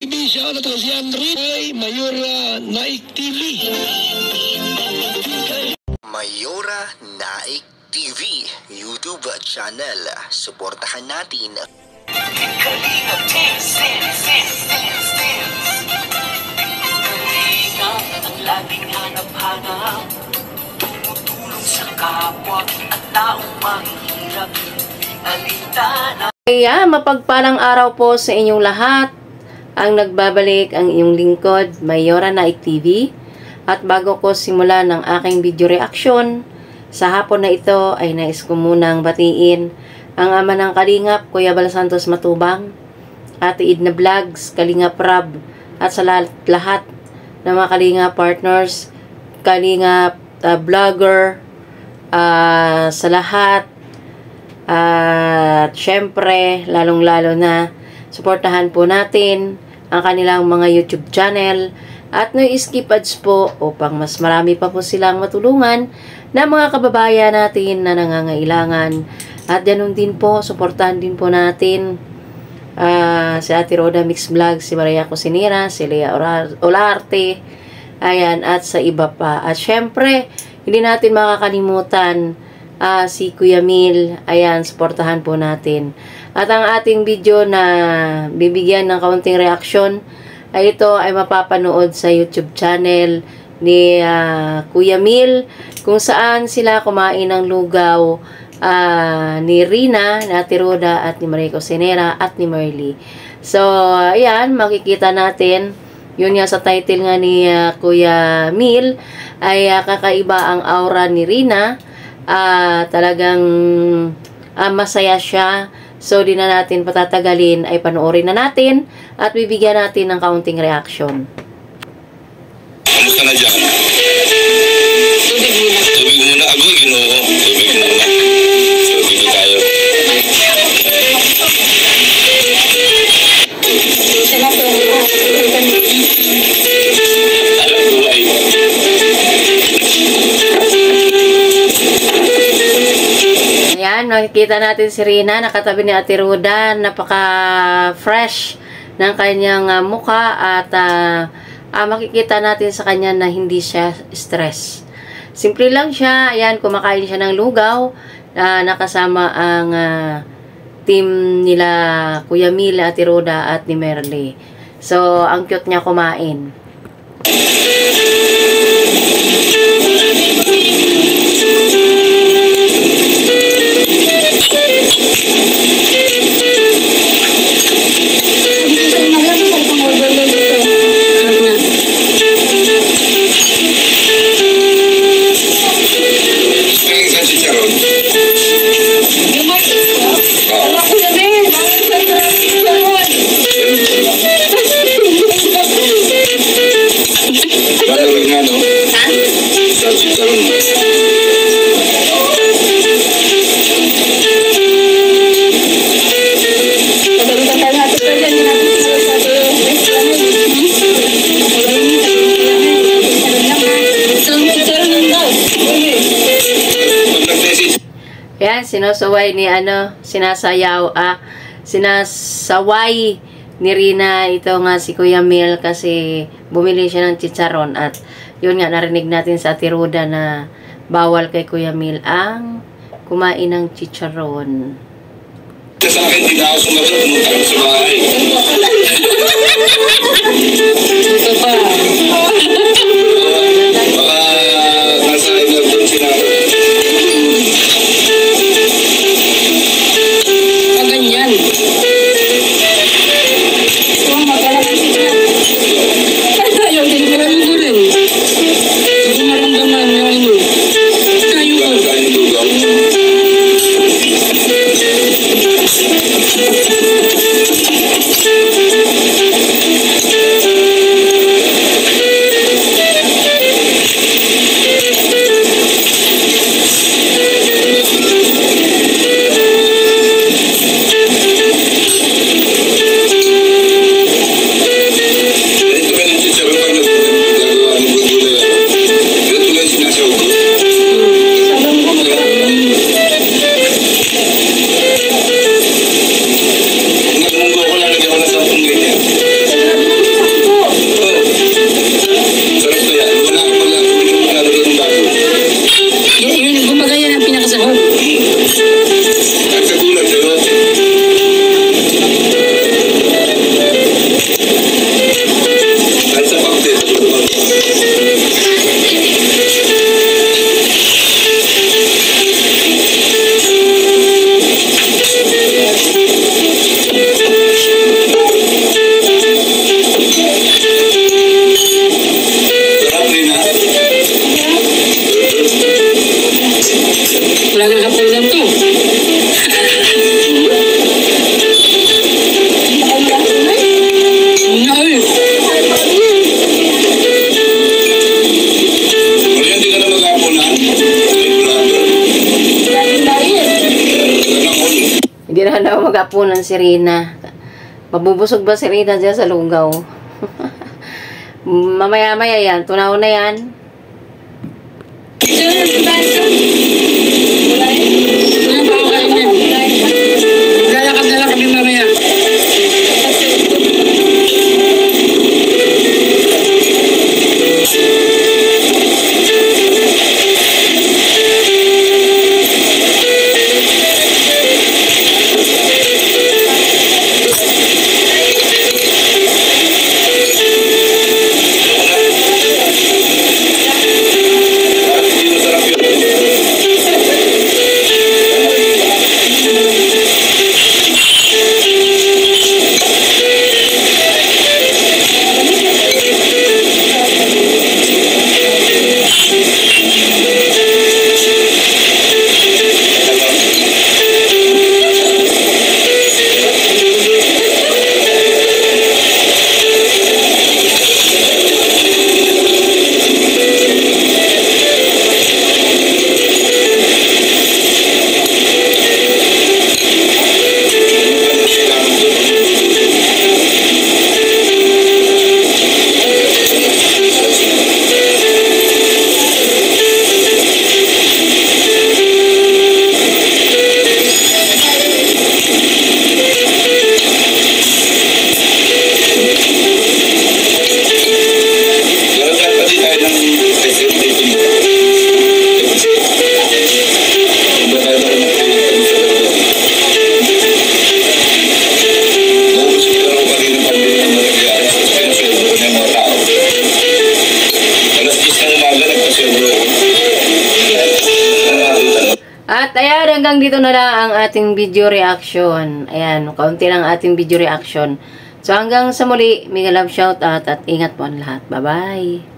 Siya na to si Henry Mayora Naik TV. Mayora Naik TV YouTube channel. Suportahan natin. Kalingap ang laging hanap-hanap, tumutulong sa kapwa at taong mahihirap. Alintana. Kaya mapagpalang araw po sa inyong lahat. Ang nagbabalik ang inyong lingkod, Mayora Naik TV. At bago ko simulan ng aking video reaction, sa hapon na ito ay nais ko munang batiin ang ama ng Kalingap, Kuya Bal Santos Matubang, Ate Edna Vlogs, Kalingap Rab, at sa lahat ng mga Kalingap partners, Kalingap vlogger, sa lahat. At syempre, lalong-lalo na, suportahan po natin ang kanilang mga YouTube channel at no skip ads po upang mas marami pa po silang matulungan na mga kababayan natin na nangangailangan. At ganun din po, suportahan din po natin si Ate Roda Mix Vlog, si Maria Cosinera, si Lea Olarte, ayan, at sa iba pa. At syempre, hindi natin makakalimutan si Kuya Mil, ayan, suportahan po natin. At ang ating video na bibigyan ng kaunting reaksyon ay ito ay mapapanood sa YouTube channel ni Kuya Mil, kung saan sila kumain ng lugaw ni Rina, ni Ate Roda, at ni Maria Cosinera, at ni Merly. So, ayan, makikita natin, yun nga sa title nga ni Kuya Mil, ay kakaiba ang aura ni Rina. Talagang masaya siya. So, di na natin patatagalin, ay panoorin na natin at bibigyan natin ng kaunting reaction. Kamusta na dyan? Tubig muna. Ako, Ginoo. Tubig muna. Tubig na tayo. Alam ko ay. Ayan, makikita natin si Rina, nakatabi ni Ate Roda, napaka-fresh ng kanyang mukha at makikita natin sa kanya na hindi siya stress. Simple lang siya, ayan, kumakain siya ng lugaw, nakasama ang team nila Kuya Mil, Ate Roda, at ni Merly. So, ang cute niya kumain. Yan, sinasaway ni sinasaway ni Rina ito nga si Kuya Mil kasi bumili siya ng chicharon at yun nga narinig natin sa Ate Roda na bawal kay Kuya Mil ang kumain ng chicharon. Sa akin, hindi na ako sumagot. Pumunta ko sa bahay. Ito pa. Baka nasa ilang doon sila. Ganyan. Ayaw din ko rin ko rin. Hindi maramdaman yung ino. Ayaw ko. Kain lugaw. mag-apunan si Rina. Mabubusog ba si Rina dyan sa lugaw? Mamaya-maya yan. Tunaw na yan. Galakad-galak kami mamaya. At ayan, hanggang dito na lang ang ating video reaction. Ayan, kaunti lang ating video reaction. So hanggang sa muli, mega love shout out at ingat po ang lahat. Bye-bye!